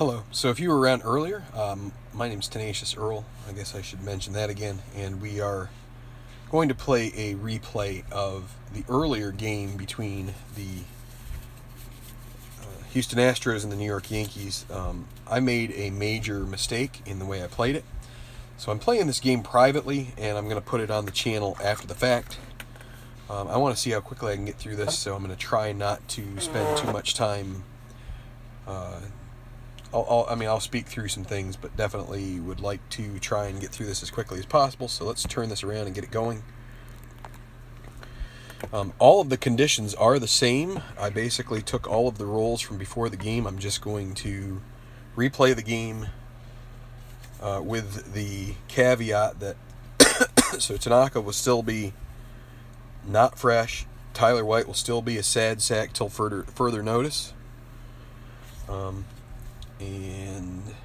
Hello. So if you were around earlier, my name's Tenacious Earl. I guess I should mention that again. And we are going to play a replay of the earlier game between the Houston Astros and the New York Yankees. I made a major mistake in the way I played it. So I'm playing this game privately, and I'm going to put it on the channel after the fact. I want to see how quickly I can get through this, so I'm going to try not to spend too much time. I'll speak through some things, but definitely would like to try and get through this as quickly as possible. So let's turn this around and get it going. All of the conditions are the same. I basically took all of the rolls from before the game. I'm just going to replay the game with the caveat that so Tanaka will still be not fresh. Tyler White will still be a sad sack till further notice. And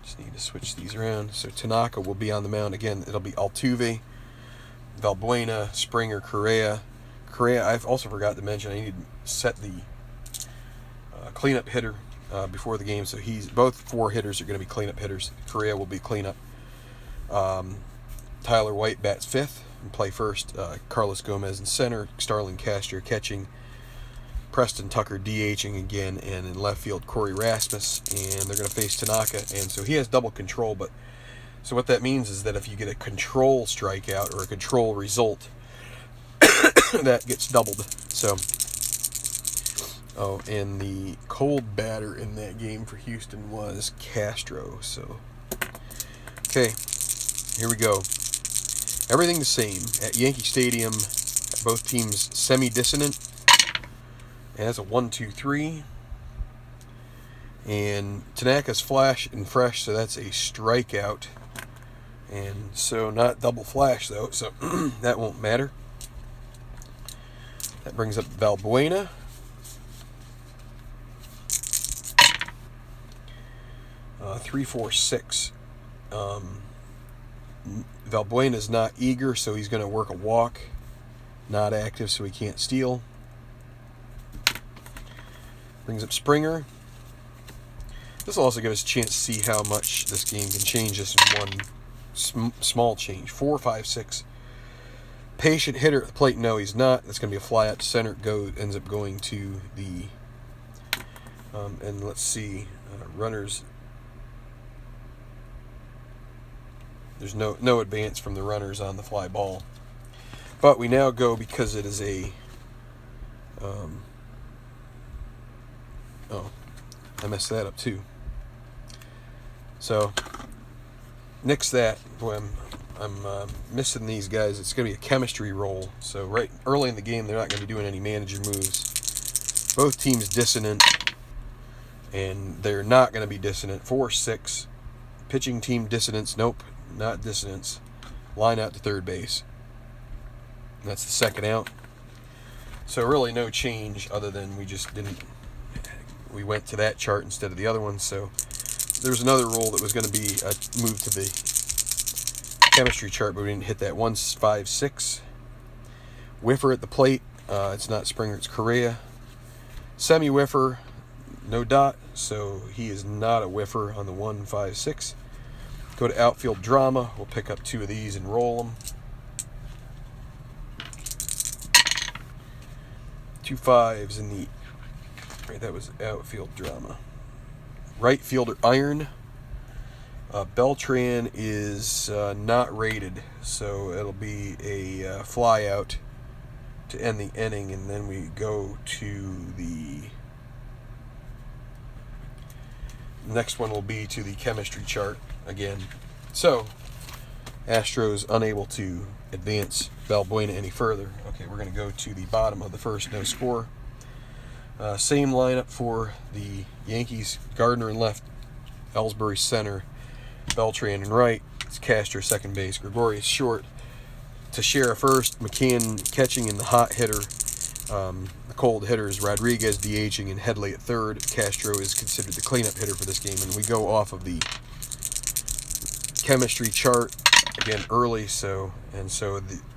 just need to switch these around. So Tanaka will be on the mound again. It'll be Altuve, Valbuena, Springer, Correa. I've also forgot to mention I need to set the cleanup hitter before the game. So both four hitters are going to be cleanup hitters. Correa will be cleanup. Tyler White bats fifth and play first. Carlos Gomez in center. Starlin Castro catching. Preston Tucker DHing again, and in left field Corey Rasmus, and they're going to face Tanaka, and so he has double control. But so what that means is that if you get a control strikeout or a control result, that gets doubled. So, and the cold batter in that game for Houston was Castro. So, okay, here we go. Everything the same at Yankee Stadium. Both teams semi-dissonant. It has a 1-2-3, and Tanaka's flash and fresh, so that's a strikeout, and so not double flash though, so that won't matter. That brings up Valbuena. Uh, 3-4-6. Valbuena's not eager, so he's going to work a walk. Not active, so he can't steal. Brings up Springer. This will also give us a chance to see how much this game can change just in one small change. 4-5-6. Patient hitter at the plate. No, he's not. That's going to be a fly out to center. Ends up going to the... and let's see. Runners. There's no advance from the runners on the fly ball. But we now go because it is a... oh, I messed that up too. So, nix that. Boy, I'm missing these guys. It's going to be a chemistry roll. So right early in the game, they're not going to be doing any manager moves. Both teams dissonant, and they're not going to be dissonant. 4-6. Pitching team dissonance. Nope, not dissonance. Line out to third base. And that's the second out. So really no change other than we just didn't... We went to that chart instead of the other one, so there was another roll that was going to be a move to the chemistry chart, but we didn't hit that. 1-5-6. Whiffer at the plate. It's not Springer, it's Correa. Semi-whiffer, no dot, so he is not a whiffer on the 1-5-6. Go to outfield drama. We'll pick up two of these and roll them. 2 5s in the... Right, that was outfield drama. Right fielder iron. Beltran is not rated, so it'll be a fly out to end the inning, and then we go to the next one will be to the chemistry chart again. So Astros unable to advance Valbuena any further. Okay, we're going to go to the bottom of the first, no score. Same lineup for the Yankees. Gardner in left, Ellsbury center, Beltran in right. It's Castro second base, Gregorius short, Teixeira first, McCann catching, in the hot hitter. The cold hitter is Rodriguez DHing, and Headley at third. Castro is considered the cleanup hitter for this game, and we go off of the chemistry chart again early. So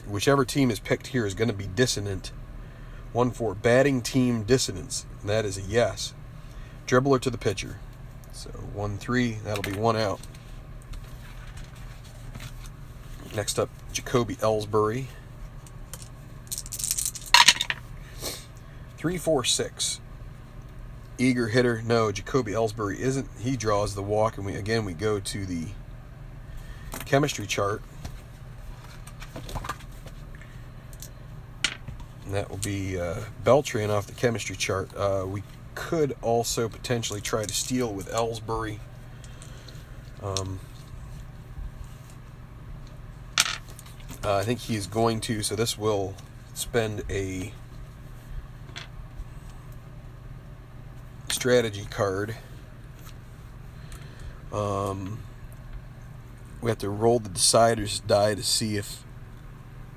whichever team is picked here is going to be dissonant. 1-4 batting team dissonance. And that is a yes. Dribbler to the pitcher. So 1-3, that'll be 1 out. Next up, Jacoby Ellsbury. 3-4-6. Eager hitter. No, Jacoby Ellsbury isn't. He draws the walk, and we go to the chemistry chart. And that will be Beltran off the chemistry chart. We could also potentially try to steal with Ellsbury. I think he is going to, so this will spend a strategy card. We have to roll the decider's die to see if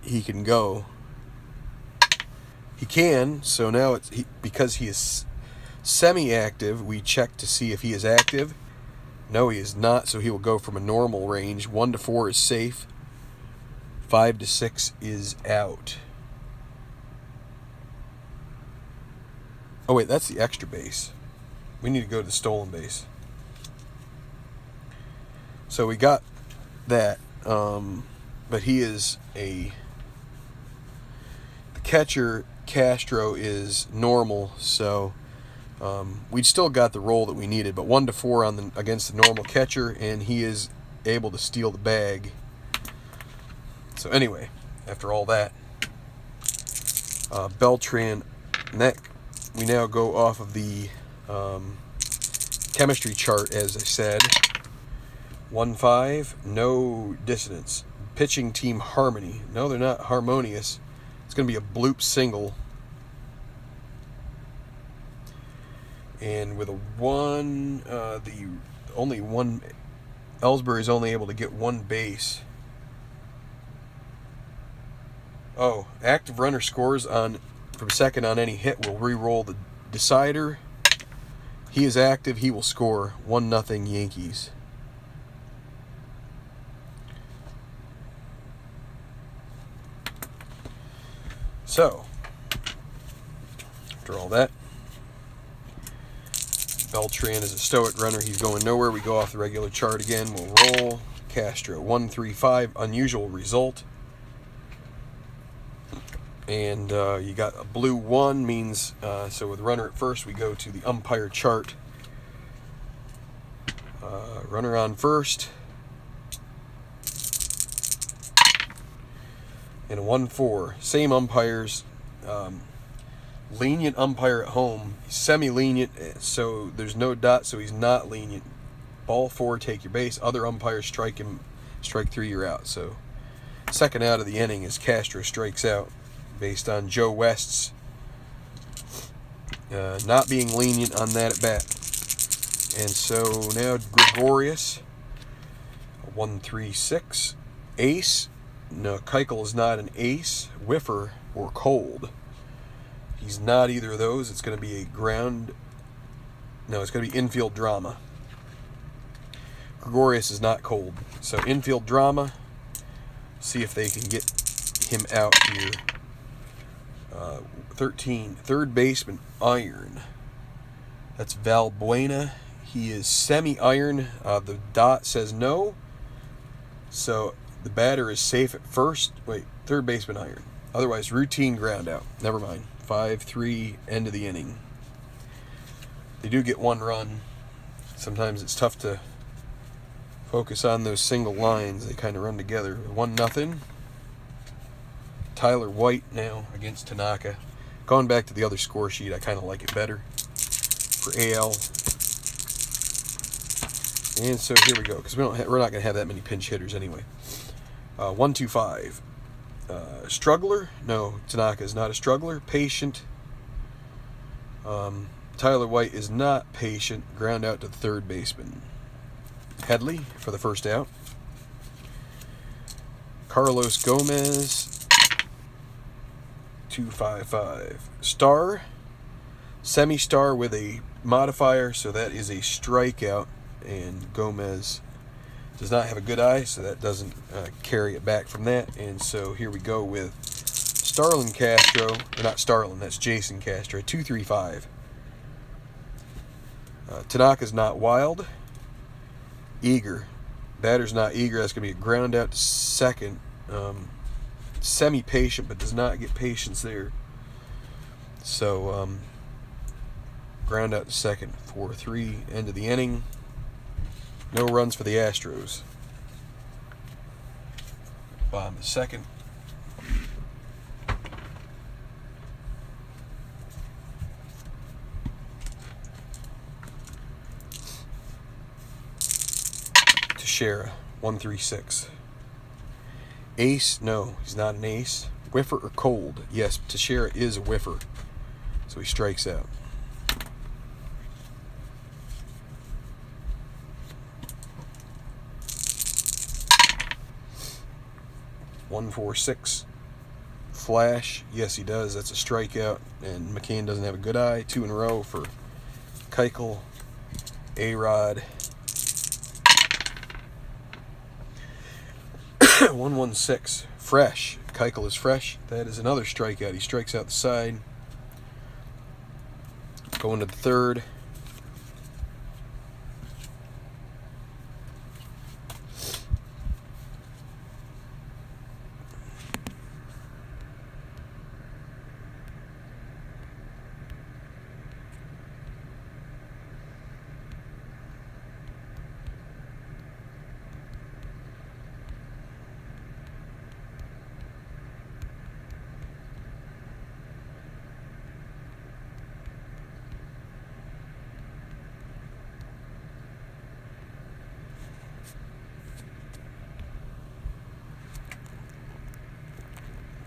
he can go. He can, so now because he is semi-active, we check to see if he is active. No, he is not, so he will go from a normal range. 1-4 is safe. 5-6 is out. Oh wait, that's the extra base. We need to go to the stolen base. So we got that, but he is the catcher. Castro is normal, so we still got the roll that we needed, but 1-4 against the normal catcher, and he is able to steal the bag. So anyway, after all that, Beltran neck, we now go off of the chemistry chart, as I said. 1-5, no dissonance. Pitching team harmony. No, they're not harmonious. It's going to be a bloop single. And with a 1, only one, Ellsbury is only able to get 1 base. Oh, active runner scores from second on any hit. We'll re-roll the decider. He is active. He will score. 1-0 Yankees. So, after all that, Beltran is a stoic runner. He's going nowhere. We go off the regular chart again. We'll roll. Castro, 1-3-5. Unusual result. And you got a blue 1, means, so with runner at first, we go to the umpire chart. Runner on first. And a 1-4. Same umpires. Lenient umpire at home. Semi-lenient, so there's no dot, so he's not lenient. Ball 4, take your base. Other umpires strike him. Strike 3, you're out. So second out of the inning is Castro strikes out, based on Joe West's not being lenient on that at bat. And so now Gregorius, 1-3-6. Ace. No, Keuchel is not an ace. Whiffer or cold. He's not either of those. It's going to be it's going to be infield drama. Gregorius is not cold. So infield drama. See if they can get him out here. 13. Third baseman, iron. That's Valbuena. He is semi-iron. The dot says no. So the batter is safe at first. Wait, third baseman, iron. Otherwise, routine ground out. Never mind. 5-3, end of the inning. They do get 1 run. Sometimes it's tough to focus on those single lines. They kind of run together. 1-0. Tyler White now against Tanaka. Going back to the other score sheet, I kind of like it better for AL. And so here we go, because we're not going to have that many pinch hitters anyway. 1-2-5. Struggler? No, Tanaka is not a struggler. Patient. Tyler White is not patient. Ground out to the third baseman. Headley for the first out. Carlos Gomez. 2-5-5. Star. Semi-star with a modifier, so that is a strikeout. And Gomez does not have a good eye, so that doesn't carry it back from that. And so here we go with Starlin Castro. Or not Starlin, that's Jason Castro. 2-3-5. Tanaka's not wild. Eager. Batter's not eager. That's going to be a ground out to second. Semi-patient, but does not get patience there. So, ground out to second. 4-3. End of the inning. No runs for the Astros. Bottom of second. Teixeira, 1-3-6. Ace? No, he's not an ace. Whiffer or cold? Yes, Teixeira is a whiffer. So he strikes out. One, 4-6. Flash? Yes, he does. That's a strikeout. And McCann doesn't have a good eye. 2 in a row for Keuchel, A-Rod. 1-1-6. Fresh. Keuchel is fresh. That is another strikeout. He strikes out the side. Going to the third.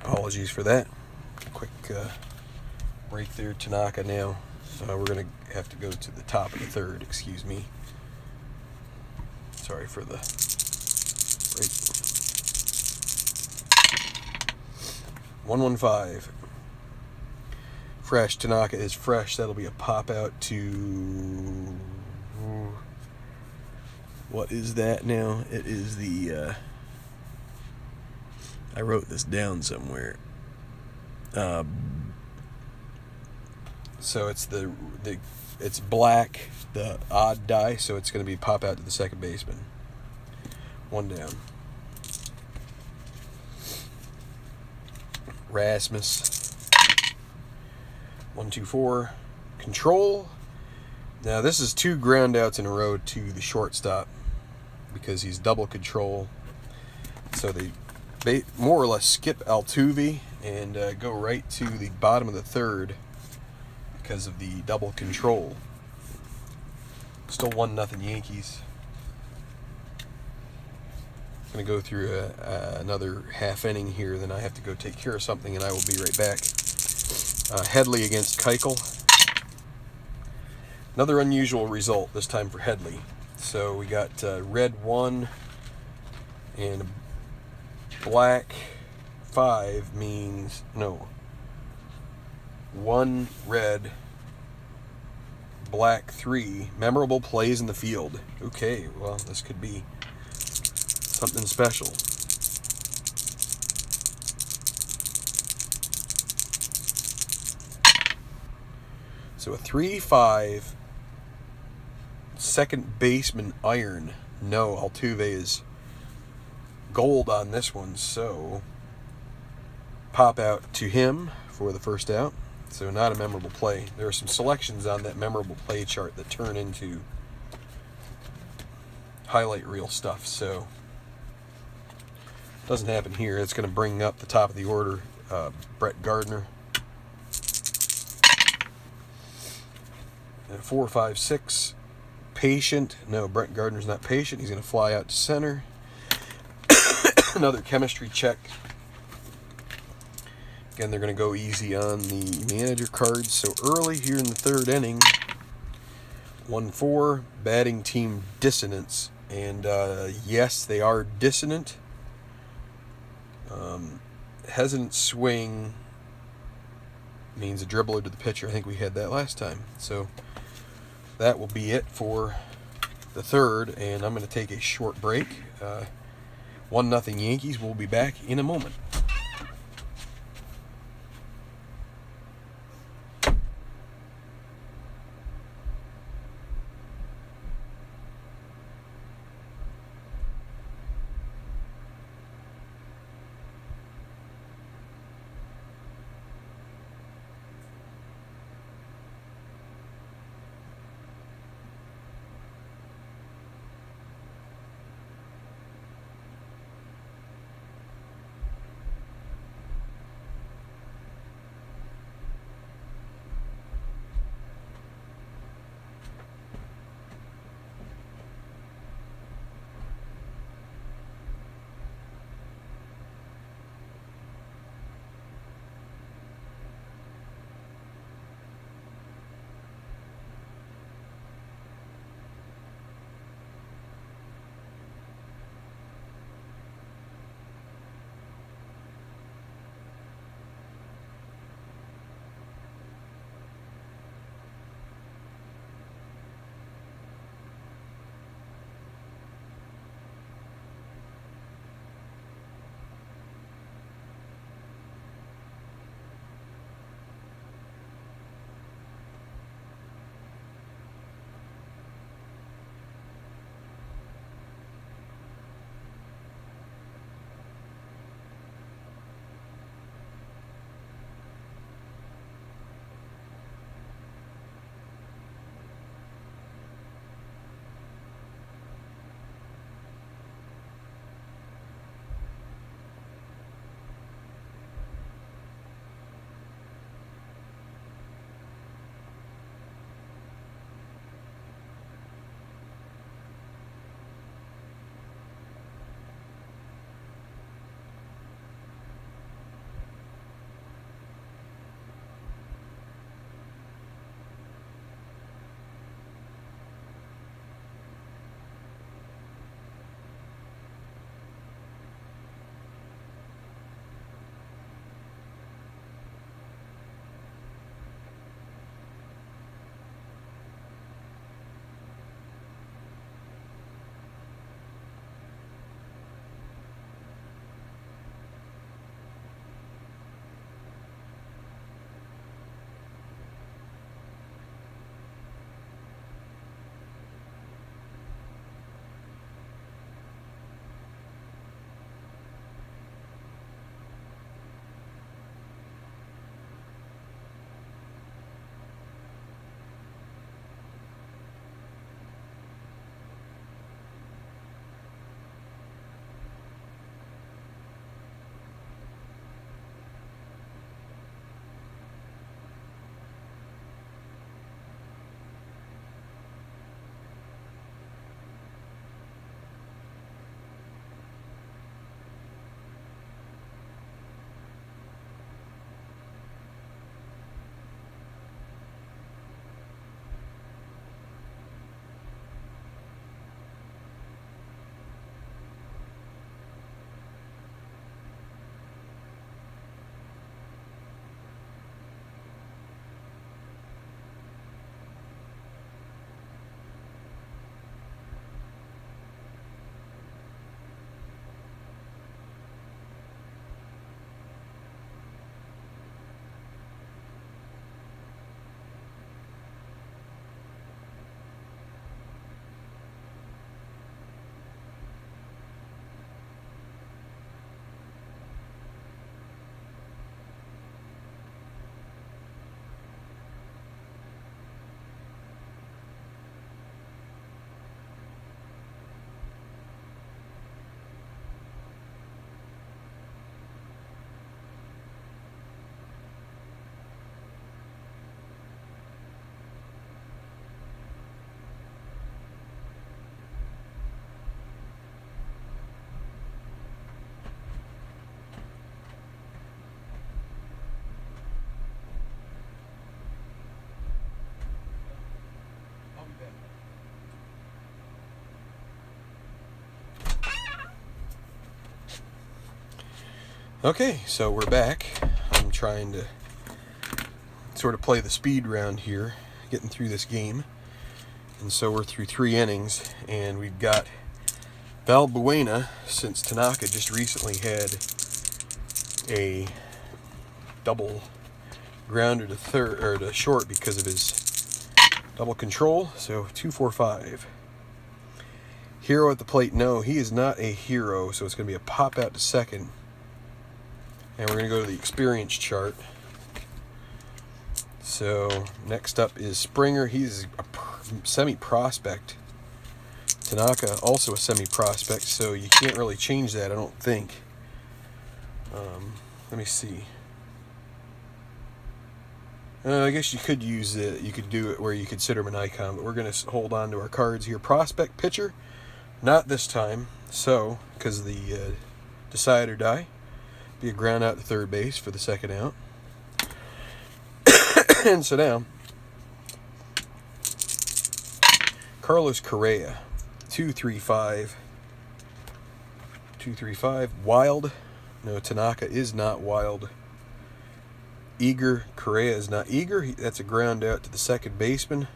Apologies for that. Quick break there. Tanaka now. We're going to have to go to the top of the third. Excuse me. Sorry for the break. 1-1-5. Fresh. Tanaka is fresh. That'll be a pop out to... What is that now? It is the... I wrote this down somewhere. So it's it's black, the odd die, so it's going to be pop out to the second baseman. 1 down. Rasmus. 1-2-4. Control. Now this is 2 ground outs in a row to the shortstop because he's double control. So they more or less skip Altuve and go right to the bottom of the third because of the double control. Still 1-0 Yankees. I'm going to go through another half inning here, then I have to go take care of something and I will be right back. Headley against Keuchel. Another unusual result this time for Headley. So we got red 1 and black 5 means, no, 1 red, black 3. Memorable plays in the field. Okay, well, this could be something special. So a 3-5 second baseman iron. No, Altuve is gold on this one, so pop out to him for the first out. So not a memorable play. There are some selections on that memorable play chart that turn into highlight reel stuff, so doesn't happen here. It's going to bring up the top of the order, Brett Gardner. 4, 5, 6. Patient. No, Brett Gardner's not patient. He's going to fly out to center. Another chemistry check. Again, they're going to go easy on the manager cards. So early here in the third inning, 1-4, batting team dissonance. And yes, they are dissonant. Hesitant swing means a dribbler to the pitcher. I think we had that last time. So that will be it for the third, and I'm going to take a short break. 1-0 Yankees. We'll be back in a moment. Okay, so we're back. I'm trying to sort of play the speed round here, getting through this game. And so we're through 3 innings, and we've got Valbuena, since Tanaka just recently had a double grounder to third or to short because of his double control. So 2-4-5. Hero at the plate. No, he is not a hero, so it's going to be a pop out to second. And we're going to go to the experience chart. So next up is Springer. He's a semi-prospect. Tanaka, also a semi-prospect, so you can't really change that, I don't think. Let me see. I guess you could use it. You could do it where you consider him an icon, but we're going to hold on to our cards here. Prospect pitcher, not this time. So, because of the decide or die, be a ground out to third base for the second out. And so now, Carlos Correa, 2-3-5. 2-3-5. Wild. No, Tanaka is not wild. Eager. Correa is not eager. That's a ground out to the second baseman.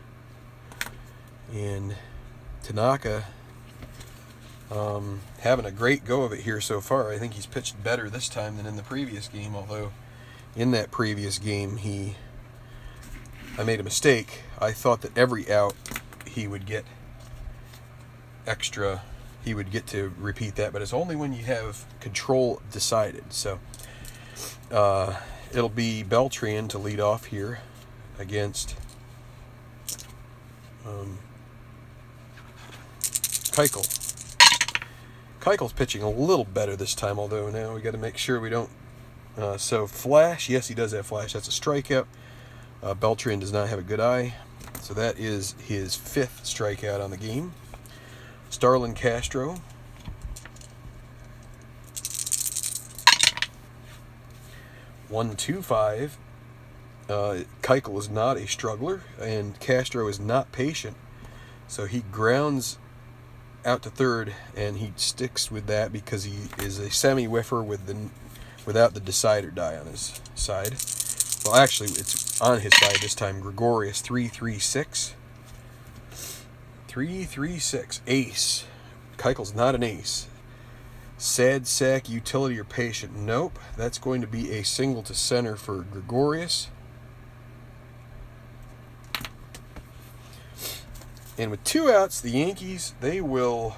And Tanaka having a great go of it here so far. I think he's pitched better this time than in the previous game, although in that previous game I made a mistake. I thought that every out he would get extra. He would get to repeat that, but it's only when you have control decided. So it'll be Beltran to lead off here against Keuchel. Keuchel's pitching a little better this time, although now we got to make sure we don't. So flash, yes, he does have flash. That's a strikeout. Beltran does not have a good eye, so that is his 5th strikeout on the game. Starlin Castro. One, 2-5. Keuchel is not a struggler, and Castro is not patient, so he grounds out to third, and he sticks with that because he is a semi-whiffer without the decide or die on his side. Well, actually, it's on his side this time. Gregorius, 3-3-6. 3-3-6. Ace. Keuchel's not an ace. Sad sack, utility, or patient. Nope. That's going to be a single to center for Gregorius. And with 2 outs, the Yankees, they will...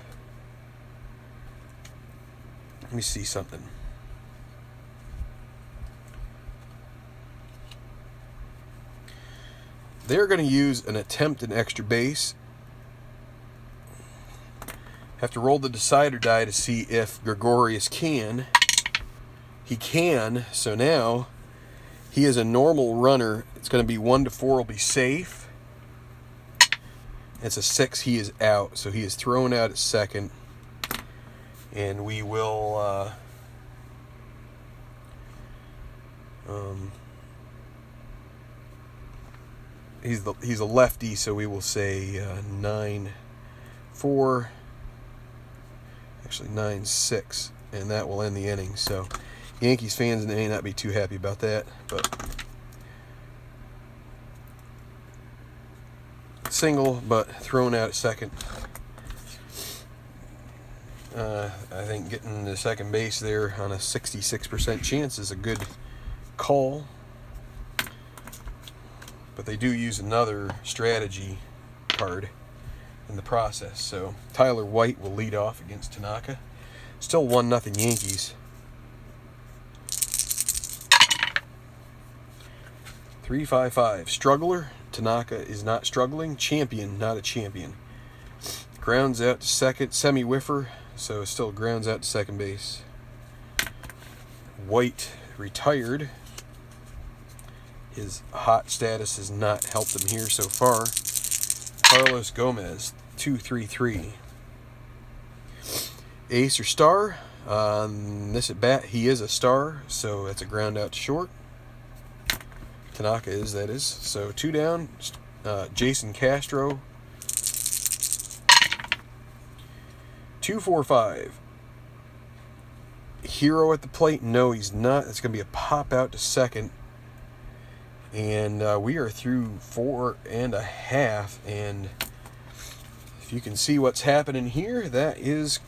Let me see something. They're going to use an attempt an extra base. Have to roll the decide or die to see if Gregorius can. He can, so now he is a normal runner. It's going to be 1-4 will be safe. It's a 6, he is out, so he is thrown out at second. And we will he's a lefty, so we will say 9-4. Actually 9-6, and that will end the inning. So Yankees fans may not be too happy about that, but single, but thrown out at second. I think getting to second base there on a 66% chance is a good call, but they do use another strategy card in the process. So Tyler White will lead off against Tanaka. Still 1-0 Yankees. 3-5-5. Struggler. Tanaka is not struggling. Champion, not a champion. Grounds out to second. Semi-whiffer, so still grounds out to second base. White retired. His hot status has not helped him here so far. Carlos Gomez, 2-3-3. Ace or star. This at bat, he is a star, so that's a ground out to short. Tanaka is, that is. So 2 down. Jason Castro. 2-4-5. Hero at the plate? No, he's not. It's going to be a pop out to second. And we are through 4 1/2. And if you can see what's happening here, that is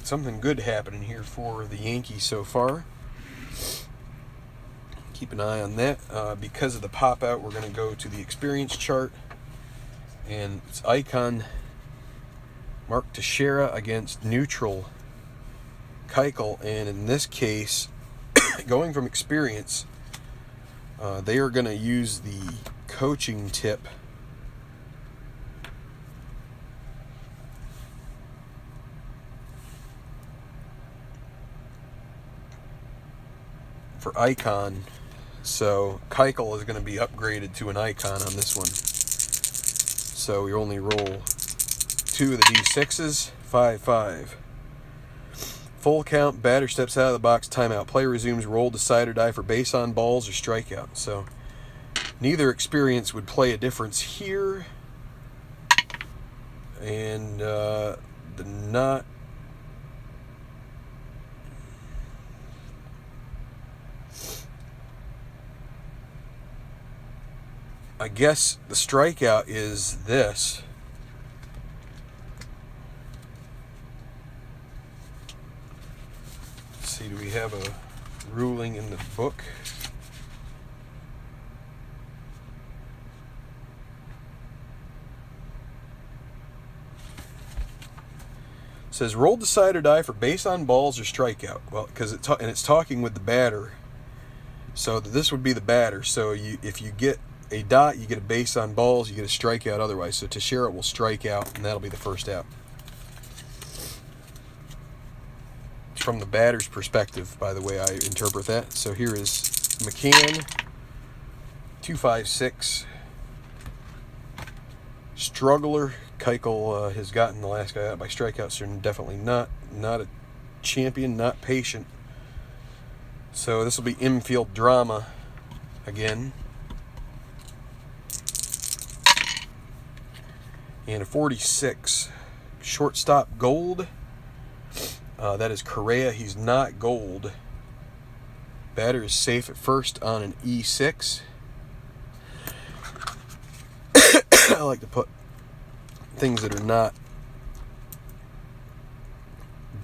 something good happening here for the Yankees so far. Keep an eye on that. Because of the pop out, we're going to go to the experience chart. And it's Icon Mark Teixeira against neutral Keuchel. And in this case, going from experience, they are going to use the coaching tip for Icon. So Keuchel is going to be upgraded to an Icon on this one. So we only roll 2 of the D6s, 5-5. Full count, batter steps out of the box, timeout. Play resumes, roll, decide or die for base on balls or strikeout. So neither experience would play a difference here. And the not. I guess the strikeout is this. Let's see, do we have a ruling in the book? It says roll, decide or die for base on balls or strikeout. Well, because it's talking with the batter, so this would be the batter. So if you get a dot, you get a base on balls, you get a strikeout otherwise. So Teixeira will strike out, and that'll be the first out. From the batter's perspective, by the way, I interpret that. So here is McCann, 2-5-6. Struggler. Keuchel has gotten the last guy out by strikeouts, so definitely not a champion, not patient. So this will be infield drama again. And a 46. Shortstop gold. That is Correa. He's not gold. Batter is safe at first on an E6. I like to put things that are not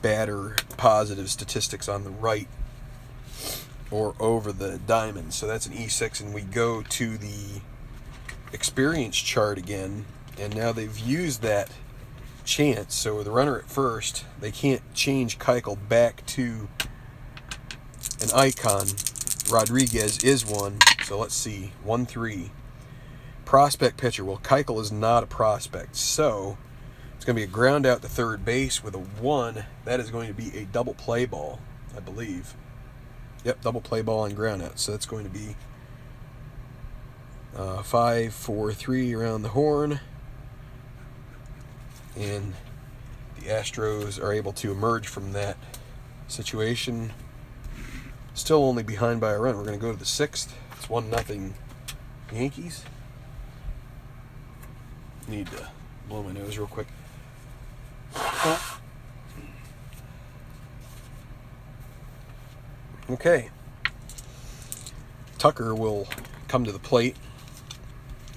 batter positive statistics on the right or over the diamond. So that's an E6, and we go to the experience chart again, and now they've used that chance. So with the runner at first, they can't change Keuchel back to an Icon. Rodriguez is one. So let's see, 1-3. Prospect pitcher. Well, Keuchel is not a prospect, so it's going to be a ground out to third base with a 1. That is going to be a double play ball, I believe. Yep, double play ball and ground out. So that's going to be 5-4-3 around the horn. And the Astros are able to emerge from that situation. Still only behind by a run. We're going to go to the 6th. It's 1-0 Yankees. Need to blow my nose real quick. Okay. Tucker will come to the plate.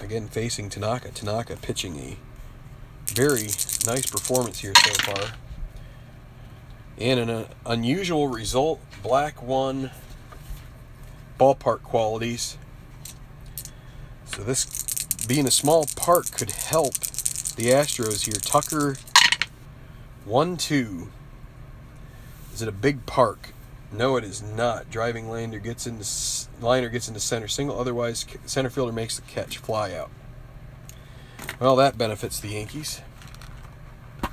Again, facing Tanaka. Tanaka pitching a very nice performance here so far. And an unusual result. Black 1. Ballpark qualities. So this, being a small park, could help the Astros here. Tucker, 1-2. Is it a big park? No, it is not. Driving liner gets into center. Single, otherwise center fielder makes the catch. Fly out. Well, that benefits the Yankees. Let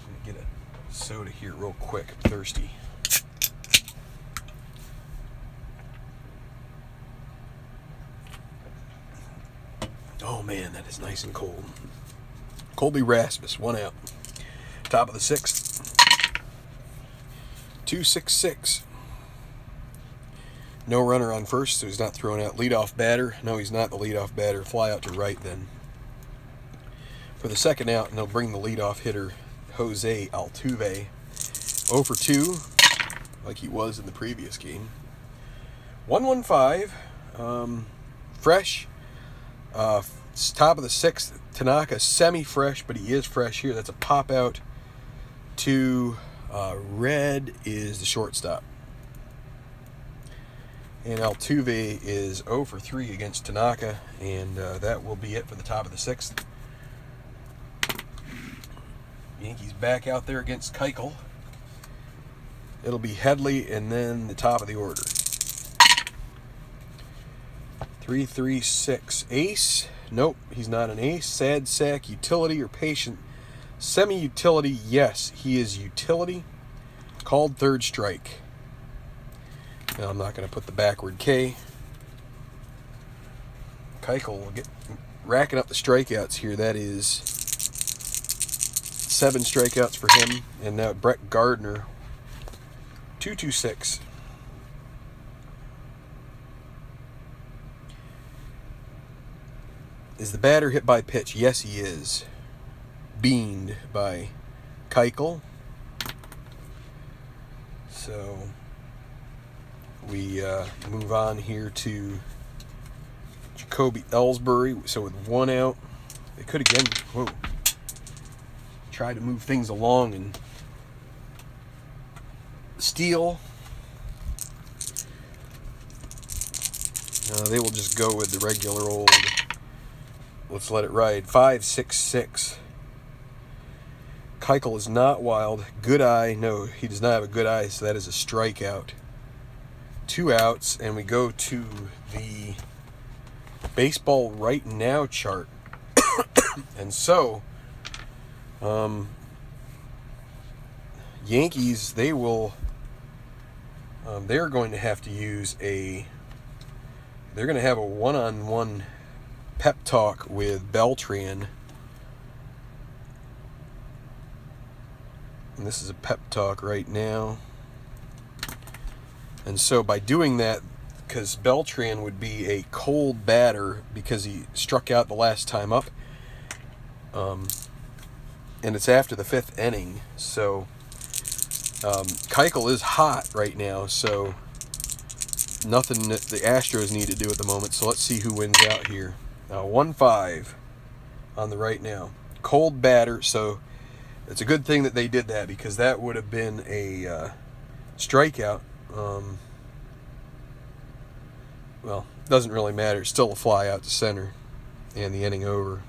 me get a soda here real quick. I'm thirsty. Oh man, that is nice and cold. Colby Rasmus, 1 out. Top of the 6th. 2-6-6. No runner on first, so he's not throwing out. Leadoff batter. No, he's not the leadoff batter. Fly out to right then. For the second out, and they'll bring the leadoff hitter, Jose Altuve. 0 for 2, like he was in the previous game. 1-1-5, fresh. Top of the 6th, Tanaka semi-fresh, but he is fresh here. That's a pop out to Red is the shortstop. And Altuve is 0 for 3 against Tanaka, and that will be it for the top of the 6th. Yankees back out there against Keuchel. It'll be Headley and then the top of the order. 3-3-6 ace. Nope, he's not an ace. Sad sack, utility, or patient. Semi-utility, yes, he is utility. Called third strike. Now I'm not going to put the backward K. Keuchel will get racking up the strikeouts here. That is 7 strikeouts for him. And now Brett Gardner, 2-2-6. Is the batter hit by pitch? Yes, he is. Beamed by Keuchel. So we move on here to Jacoby Ellsbury. So with 1 out, they could again try to move things along and steal. They will just go with the regular old, let's let it ride. 5-6-6. Keuchel is not wild. Good eye. No, he does not have a good eye, so that is a strikeout. 2 outs, and we go to the baseball right now chart. And so, Yankees, they will, they're going to have to use they're going to have a one-on-one pep talk with Beltran. And this is a pep talk right now. And so by doing that, because Beltran would be a cold batter because he struck out the last time up, and it's after the 5th inning. So Keuchel is hot right now, so nothing that the Astros need to do at the moment. So let's see who wins out here. 1-5 on the right now. Cold batter, so it's a good thing that they did that, because that would have been a strikeout. Well, doesn't really matter. It's still a fly out to center and the inning over.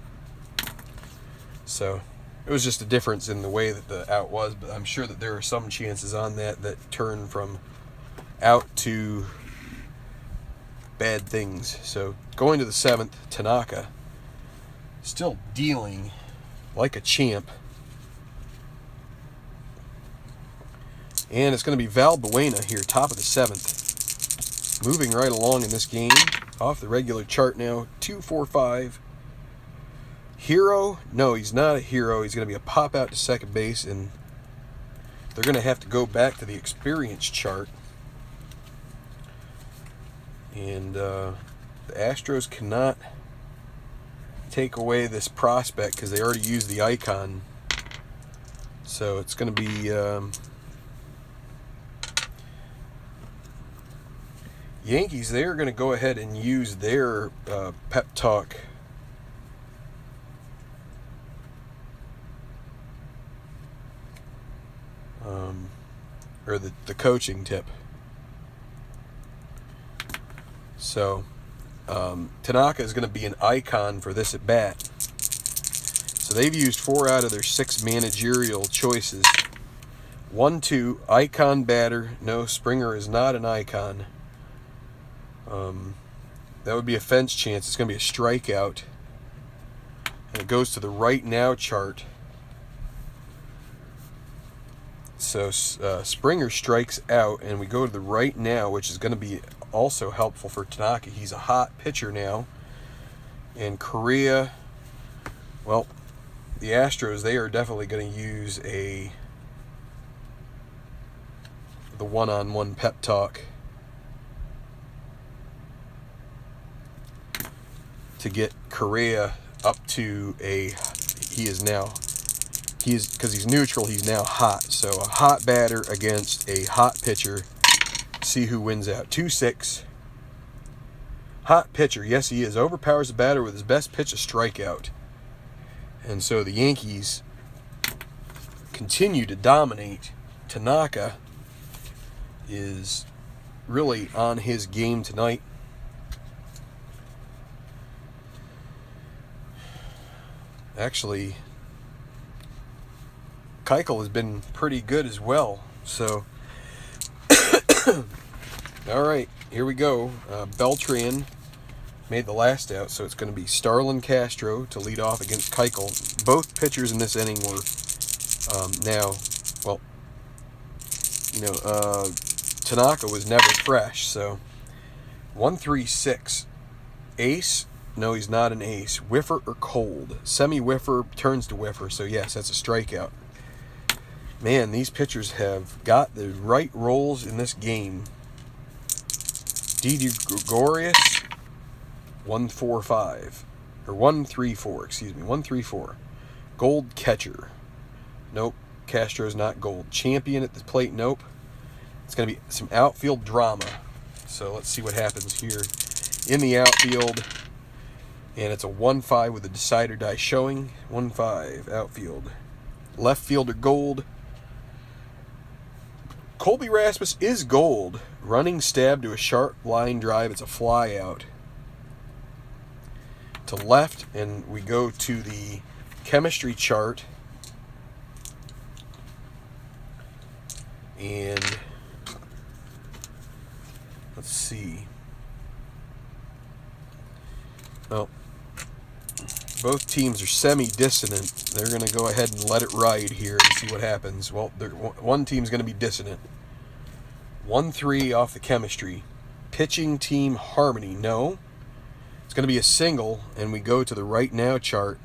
So it was just a difference in the way that the out was, but I'm sure that there are some chances on that turn from out to bad things. So going to the 7th, Tanaka still dealing like a champ. And it's going to be Valbuena here, top of the 7th. Moving right along in this game. Off the regular chart now. 2-4-5. Hero? No, he's not a hero. He's going to be a pop out to second base. And they're going to have to go back to the experience chart. And the Astros cannot take away this prospect because they already used the icon. So it's going to be Yankees. They are going to go ahead and use their pep talk or the coaching tip. So Tanaka is going to be an icon for this at bat. So they've used 4 out of their 6 managerial choices. 1-2, icon batter. No, Springer is not an icon. That would be a fence chance. It's going to be a strikeout. And it goes to the right now chart. So Springer strikes out, and we go to the right now, which is going to be also helpful for Tanaka. He's a hot pitcher now. And Correa, well, the Astros, they are definitely going to use the one-on-one pep talk to get Correa up to he is now because he's neutral, he's now hot. So a hot batter against a hot pitcher. See who wins out. 2-6. Hot pitcher. Yes, he is. Overpowers the batter with his best pitch, a strikeout. And so the Yankees continue to dominate. Tanaka is really on his game tonight. Actually, Keuchel has been pretty good as well. So, all right, here we go. Beltran made the last out, so it's going to be Starlin Castro to lead off against Keuchel. Both pitchers in this inning were Tanaka was never fresh. So 1-3-6. Ace. No, he's not an ace. Whiffer or cold? Semi-whiffer turns to whiffer, so yes, that's a strikeout. Man, these pitchers have got the right roles in this game. Didi Gregorius, 1-4-5. Or 1-3-4, excuse me, 1-3-4. Gold catcher. Nope, Castro's not gold. Champion at the plate, nope. It's going to be some outfield drama. So let's see what happens here in the outfield. And it's a 1-5 with a decider die showing. 1-5, outfield. Left fielder gold. Colby Rasmus is gold. Running stab to a sharp line drive. It's a fly out. To left, and we go to the chemistry chart. And let's see. Well, both teams are semi-dissonant. They're going to go ahead and let it ride here and see what happens. Well, one team's going to be dissonant. 1-3 off the chemistry. Pitching team harmony. No. It's going to be a single, and we go to the right now chart.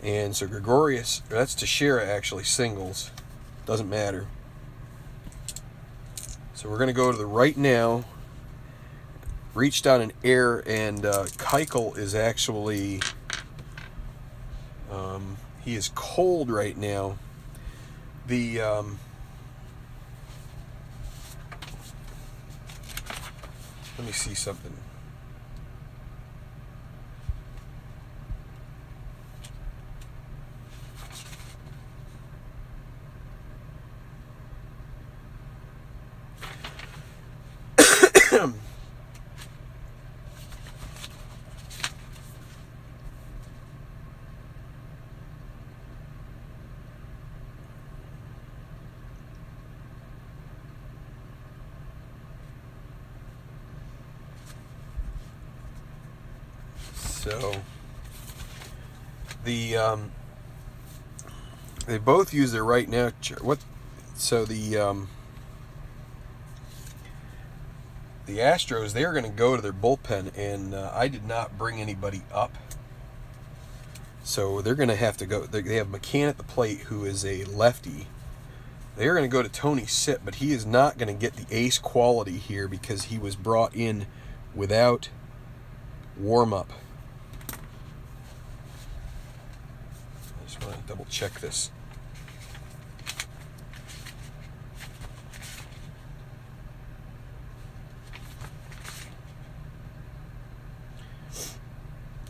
And so Gregorius, that's Teixeira actually, singles. Doesn't matter. So we're going to go to the right now. Reached on an error, and Keuchel is actually he is cold right now. The let me see something. So they both use their right now. So the Astros, they're going to go to their bullpen, and I did not bring anybody up. So they're going to have to go. They have McCann at the plate, who is a lefty. They're going to go to Tony Sipp, but he is not going to get the ace quality here because he was brought in without warm-up. I just want to double check this.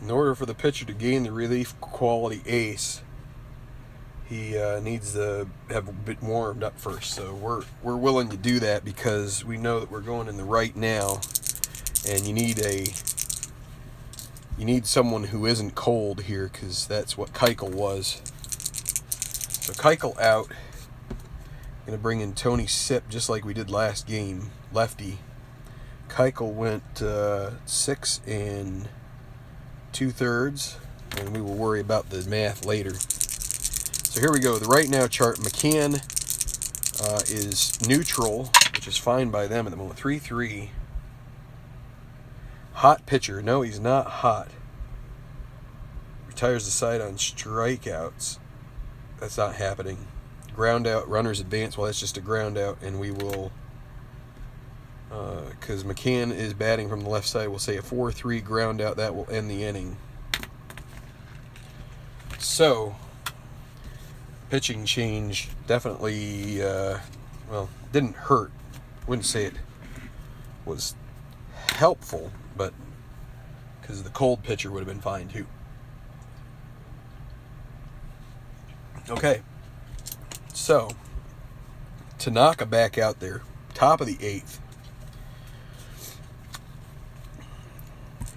In order for the pitcher to gain the relief quality ace, he needs to have a bit warmed up first. So we're willing to do that because we know that we're going in the right now, and you need someone who isn't cold here, because that's what Keuchel was. So Keuchel out. Going to bring in Tony Sipp just like we did last game, lefty. Keuchel went 6 2/3, and we will worry about the math later. So here we go. The right now chart. McCann is neutral, which is fine by them at the moment. 3-3. Hot pitcher. No, he's not hot. Retires the side on strikeouts. That's not happening. Ground out. Runners advance. Well, that's just a ground out, and we will, because McCann is batting from the left side, we'll say a 4-3 ground out. That will end the inning. So pitching change definitely, well, didn't hurt. Wouldn't say it was helpful, but because the cold pitcher would have been fine too. Okay, so Tanaka back out there, top of the 8th.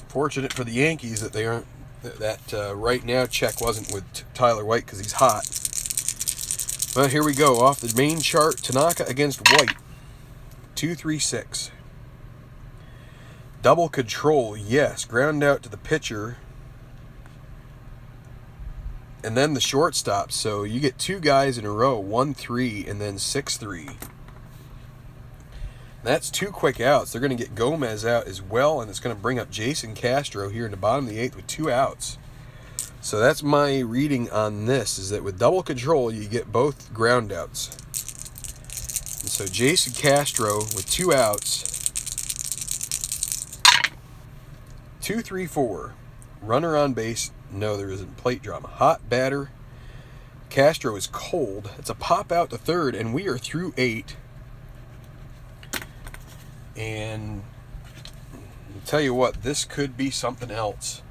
Fortunate for the Yankees that they aren't, that right now check wasn't with Tyler White because he's hot. But here we go, off the main chart, Tanaka against White, 2-3-6. Double control, yes, ground out to the pitcher, and then the shortstop. So you get 2 guys in a row, 1-3 and then 6-3. That's 2 quick outs. They're going to get Gomez out as well, and it's going to bring up Jason Castro here in the bottom of the 8th with 2 outs. So that's my reading on this, is that with double control, you get both ground outs. And so Jason Castro with 2 outs. 2-3-4. Runner on base. No, there isn't. Plate drama. Hot batter. Castro is cold. It's a pop out to third, and we are through 8. And I'll tell you what, this could be something else.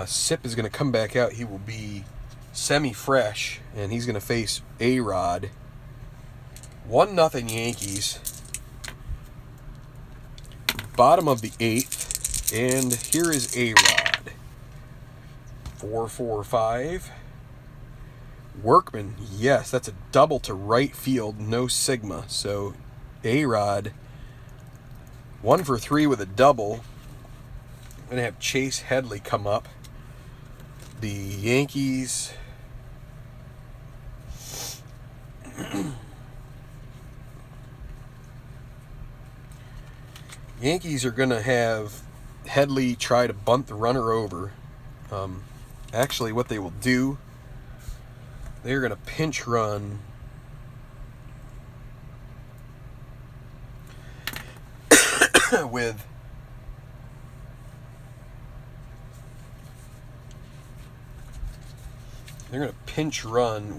Sip is going to come back out. He will be semi-fresh, and he's going to face A-Rod. 1-0 Yankees. Bottom of the 8th, and here is A-Rod. 4-4-5. Workman, yes, that's a double to right field, no Sigma. So A-Rod, 1 for 3 with a double. I'm going to have Chase Headley come up. The Yankees, Yankees are going to have Headley try to bunt the runner over. Actually, what they will do, they're going to pinch run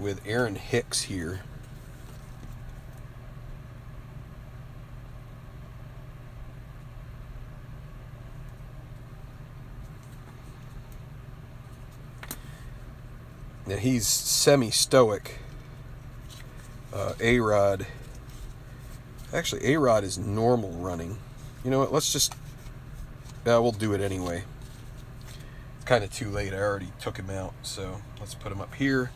with Aaron Hicks here. Now he's semi-stoic. A-Rod. Actually, A-Rod is normal running. You know what? Let's just... we'll do it anyway. It's kind of too late. I already took him out. So let's put him up here.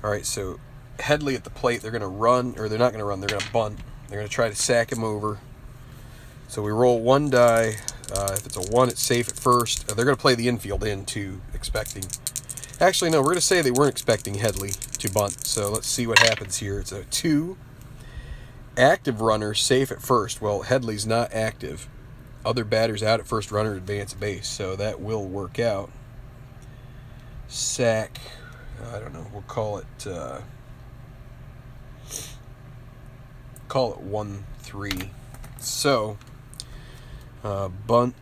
All right, so Headley at the plate. They're going to run. Or they're not going to run. They're going to bunt. They're going to try to sack him over. So we roll 1 die. If it's a 1, it's safe at first. They're going to play the infield in, too, expecting... Actually, no, we're going to say they weren't expecting Headley to bunt. So let's see what happens here. It's a 2. Active runner, safe at first. Well, Headley's not active. Other batters out at first, runner advance base. So that will work out. Sack. I don't know. We'll call it 1-3. So, bunt.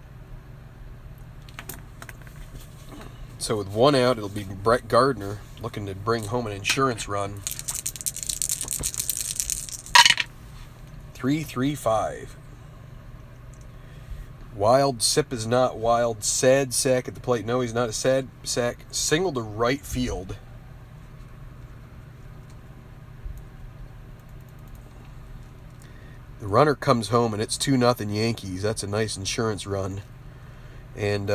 So with 1 out, it'll be Brett Gardner looking to bring home an insurance run. 3-3-5. Wild. Sip is not wild. Sad sack at the plate. No, he's not a sad sack. Single to right field. The runner comes home, and it's 2-0 Yankees. That's a nice insurance run. And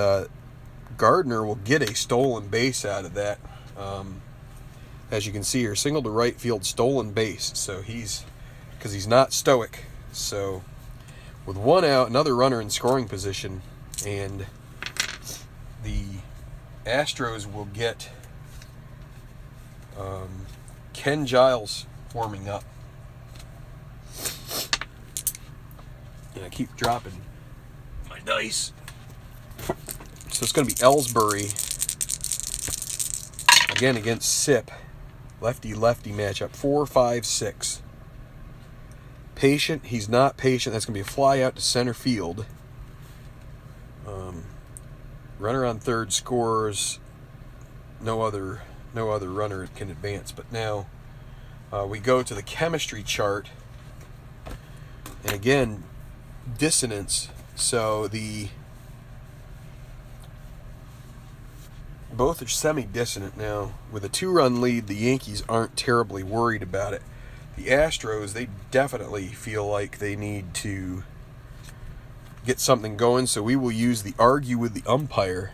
Gardner will get a stolen base out of that. As you can see here, single to right field, stolen base. So because he's not stoic. So with 1 out, another runner in scoring position, and the Astros will get Ken Giles warming up. And I keep dropping my dice. So it's going to be Ellsbury again against Sip. Lefty-lefty matchup. 4-5-6. Patient. He's not patient. That's going to be a fly out to center field. Runner on third scores. no other runner can advance. But now we go to the chemistry chart, and again, dissonance. So both are semi-dissonant now. With a 2-run lead, the Yankees aren't terribly worried about it. The Astros, they definitely feel like they need to get something going, so we will use the argue with the umpire.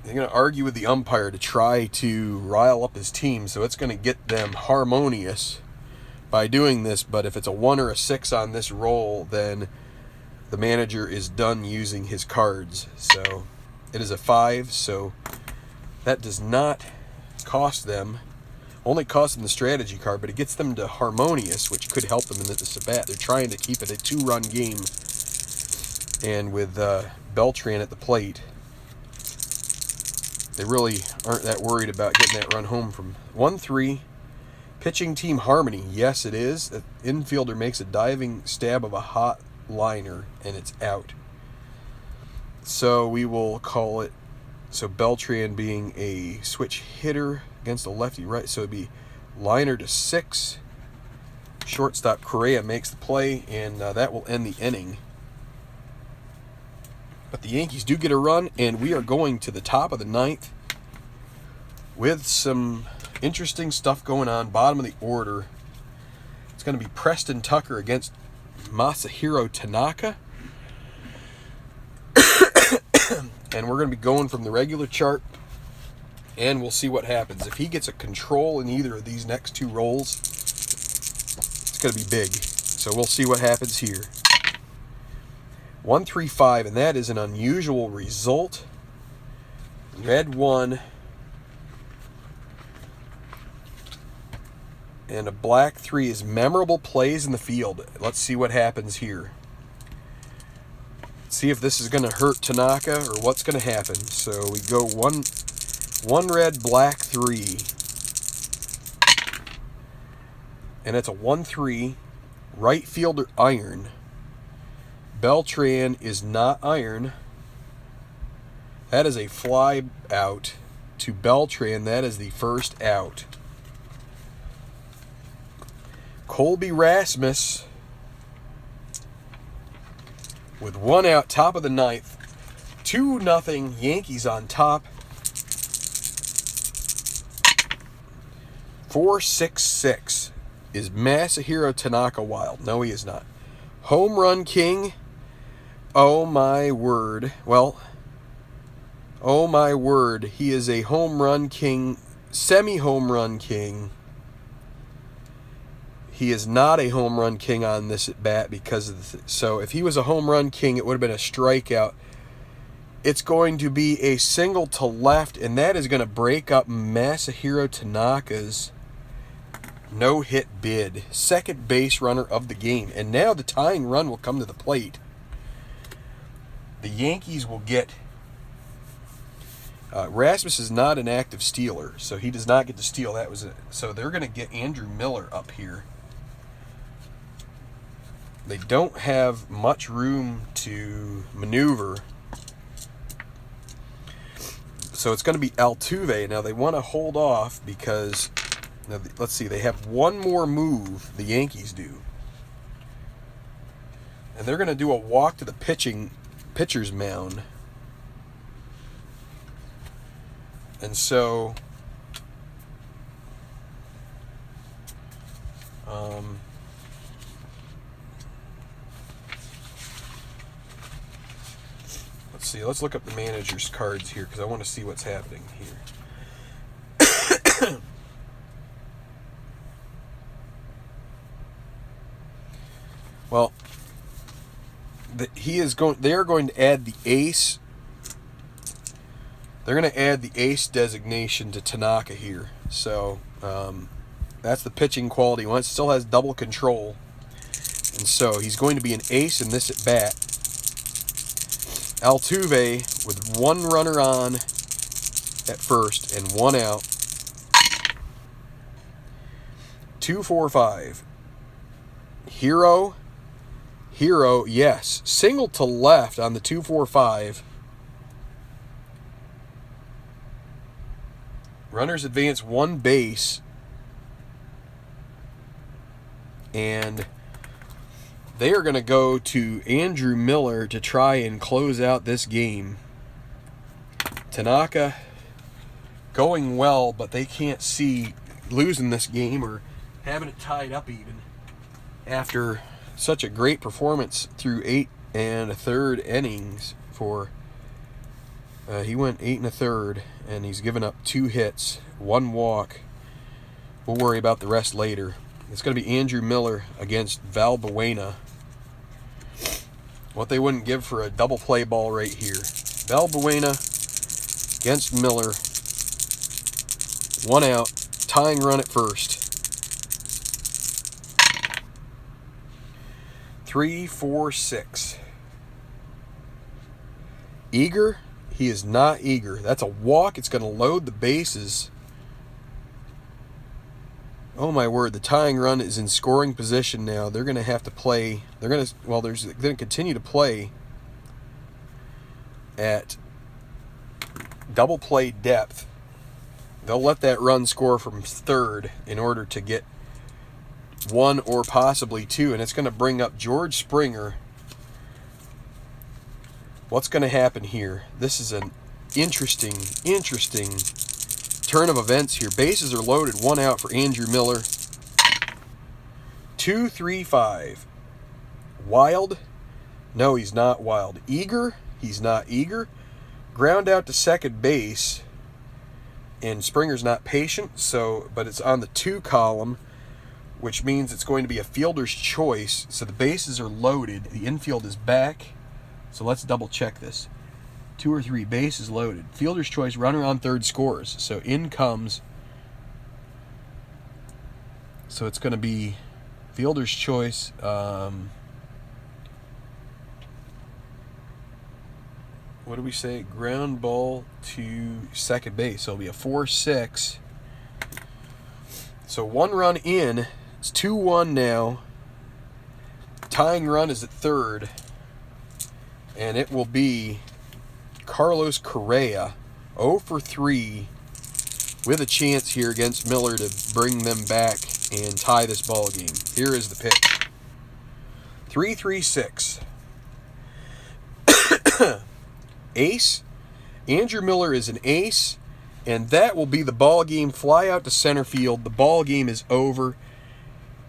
They're going to argue with the umpire to try to rile up his team, so it's going to get them harmonious by doing this. But if it's a 1 or a 6 on this roll, then the manager is done using his cards. So it is a 5, so that does not cost them. Only costs them the strategy card, but it gets them to harmonious, which could help them in this at bat. They're trying to keep it a 2-run game, and with Beltran at the plate, they really aren't that worried about getting that run home from 1-3. Pitching team harmony. Yes, it is. The infielder makes a diving stab of a hot liner, and it's out. So we will call it, so Beltran being a switch hitter against a lefty right, so it'd be liner to 6. Shortstop Correa makes the play, and that will end the inning. But the Yankees do get a run, and we are going to the top of the 9th with some interesting stuff going on. Bottom of the order, it's going to be Preston Tucker against Masahiro Tanaka. And we're going to be going from the regular chart, and we'll see what happens. If he gets a control in either of these next 2 rolls, it's going to be big. So we'll see what happens here. 1-3-5, and that is an unusual result. Red 1 and a black 3 is memorable plays in the field. Let's see what happens here. See if this is going to hurt Tanaka or what's going to happen. So we go 1 red, black 3, and it's a 1-3. Right fielder iron. Beltran is not iron. That is a fly out to Beltran. That is the first out. Colby Rasmus with 1 out, top of the 9th. 2-0, Yankees on top. 4-6-6. Is Masahiro Tanaka wild? No, he is not. Home run king. Oh my word. Well, oh my word. He is a home run king, semi-home run king. He is not a home run king on this at bat because of so if he was a home run king, it would have been a strikeout. It's going to be a single to left, and that is going to break up Masahiro Tanaka's no-hit bid. Second base runner of the game. And now the tying run will come to the plate. The Yankees will get... Rasmus is not an active stealer, so he does not get to steal. So they're going to get Andrew Miller up here. They don't have much room to maneuver. So it's going to be Altuve. Now they want to hold off because... Now, let's see, they have one more move, the Yankees do. And they're going to do a walk to the pitcher's mound. And so, let's see, let's look up the manager's cards here because I want to see what's happening here. Well, they are going to add the ace. They're going to add the ace designation to Tanaka here. So that's the pitching quality one. It still has double control. And so he's going to be an ace in this at bat. Altuve with 1 runner on at first and 1 out. 2-4-5. Hero. Hero, yes. Single to left on the 2-4-5. Runners advance 1 base. And they are going to go to Andrew Miller to try and close out this game. Tanaka going well, but they can't see losing this game or having it tied up even after such a great performance through 8 1/3 innings for he went 8 1/3 and he's given up 2 hits, 1 walk. We'll worry about the rest later. It's going to be Andrew Miller against Valbuena. What they wouldn't give for a double play ball right here. Valbuena against Miller. 1 out. Tying run at first. 3, 4, 6. Eager? He is not eager. That's a walk. It's going to load the bases. Oh my word, the tying run is in scoring position now. They're going to have to play. They're going to continue to play at double play depth. They'll let that run score from third in order to get 1 or possibly 2, and it's going to bring up George Springer. What's going to happen here? This is an interesting turn of events here. Bases are loaded, 1 out for Andrew Miller. 2, 3, 5. Wild? No, he's not wild. Eager? He's not eager. Ground out to second base. And Springer's not patient, but it's on the 2 column, which means it's going to be a fielder's choice. So the bases are loaded. The infield is back. So let's double check this. 2 or 3 bases loaded. Fielder's choice, runner on third scores. So in comes. So it's going to be fielder's choice. What do we say? Ground ball to second base. So it'll be a 4-6. So 1 run in. It's 2-1 now. Tying run is at third. And it will be Carlos Correa, 0 for 3, with a chance here against Miller to bring them back and tie this ball game. Here is the pitch. 3-3-6. Ace. Andrew Miller is an ace, and that will be the ball game. Fly out to center field. The ball game is over,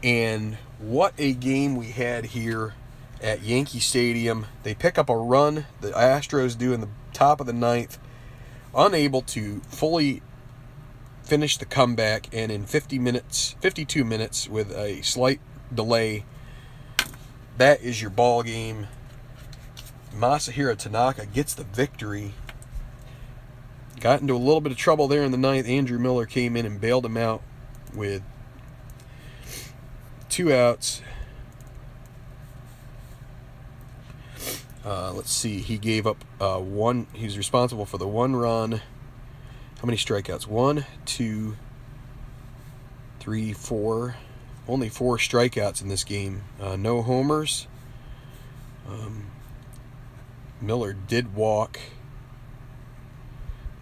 and what a game we had here at Yankee Stadium. They pick up a run. The Astros do in the top of the 9th, unable to fully finish the comeback, and in 52 minutes with a slight delay, that is your ball game. Masahiro Tanaka gets the victory. Got into a little bit of trouble there in the 9th. Andrew Miller came in and bailed him out with 2 outs. Let's see. He gave up 1. He was responsible for the 1 run. How many strikeouts? 1, 2, 3, 4. Only 4 strikeouts in this game. No homers. Miller did walk.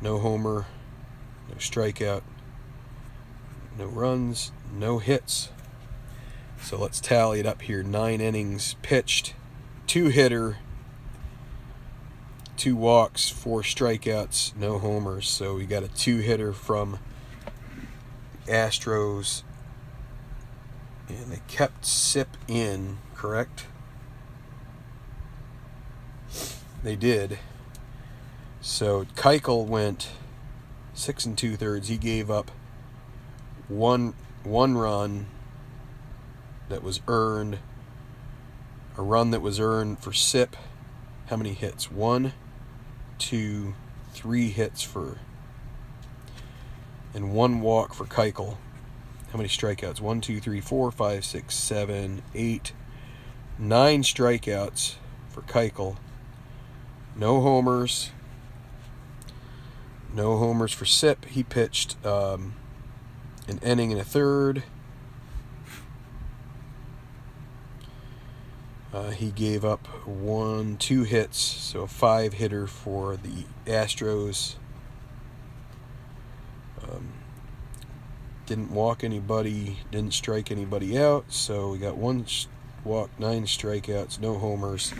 No homer. No strikeout. No runs. No hits. So let's tally it up here. 9 innings pitched. 2-hitter. 2 walks, 4 strikeouts, no homers. So we got a 2-hitter from Astros. And they kept Sip in, correct? They did. So Keuchel went 6 2/3. He gave up one run that was earned. A run that was earned for Sip. How many hits? 1, 2, 3 hits for, and 1 walk for Keuchel. How many strikeouts? 1, 2, 3, 4, 5, 6, 7, 8, 9 strikeouts for Keuchel. No homers. No homers for Sip. He pitched an inning and a third. He gave up 2 hits, so a 5-hitter for the Astros. Didn't walk anybody, didn't strike anybody out, so we got 1 walk, 9 strikeouts, no homers.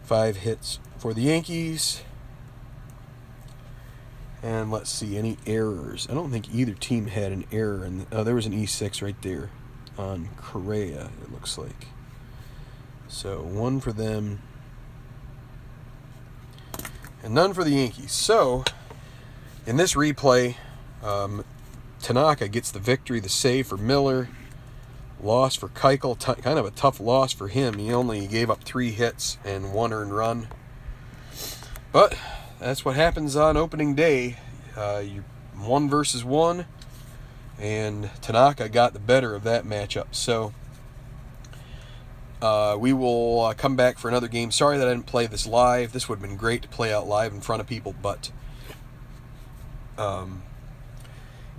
5 hits for the Yankees. And let's see, any errors. I don't think either team had an error. There was an E6 right there on Correa, it looks like. So 1 for them and none for the Yankees. So in this replay, Tanaka gets the victory, the save for Miller. Loss for Keuchel, kind of a tough loss for him. He only gave up 3 hits and 1 earned run. But that's what happens on opening day. You're 1 versus 1, and Tanaka got the better of that matchup. So we will come back for another game. Sorry that I didn't play this live. This would have been great to play out live in front of people, but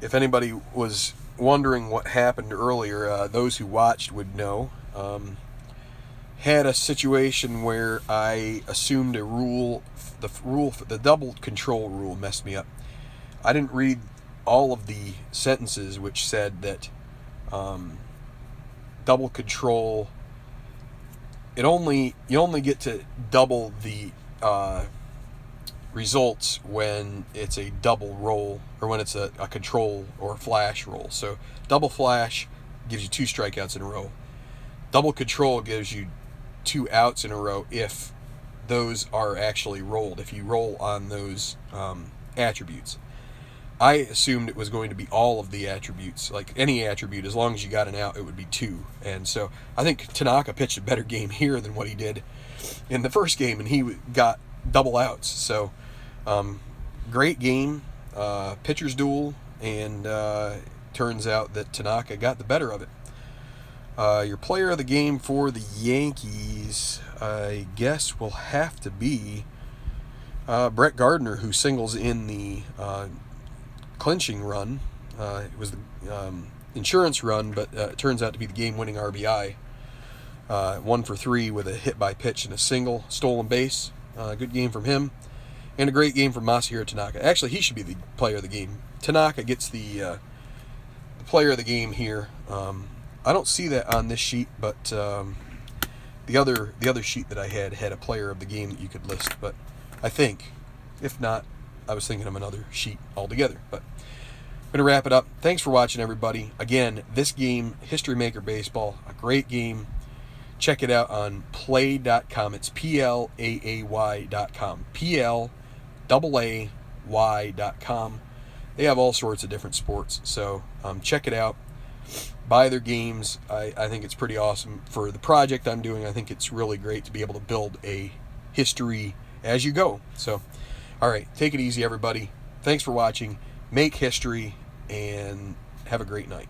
if anybody was wondering what happened earlier, those who watched would know. Had a situation where I assumed a rule, the double control rule messed me up. I didn't read all of the sentences which said that double control, you only get to double the results when it's a double roll, or when it's a control or a flash roll. So double flash gives you 2 strikeouts in a row. Double control gives you 2 outs in a row if those are actually rolled, if you roll on those attributes. I assumed it was going to be all of the attributes, like any attribute, as long as you got an out, it would be 2. And so I think Tanaka pitched a better game here than what he did in the first game, and he got double outs. So great game, pitcher's duel, and turns out that Tanaka got the better of it. Your player of the game for the Yankees, I guess, will have to be Brett Gardner, who singles in the clinching run. It was the insurance run, but it turns out to be the game-winning RBI. 1 for 3 with a hit by pitch and a single, stolen base. Good game from him, and a great game from Masahiro Tanaka. Actually, he should be the player of the game. Tanaka gets the player of the game here. I don't see that on this sheet, but the other sheet that I had a player of the game that you could list. But I think, if not, I was thinking of another sheet altogether. But I'm going to wrap it up. Thanks for watching, everybody. Again, this game, History Maker Baseball, a great game. Check it out on play.com. It's PLAAY.com. PLAAY.com. They have all sorts of different sports, so check it out. Buy their games. I think it's pretty awesome. For the project I'm doing, I think it's really great to be able to build a history as you go. So, all right, take it easy, everybody. Thanks for watching. Make history, and have a great night.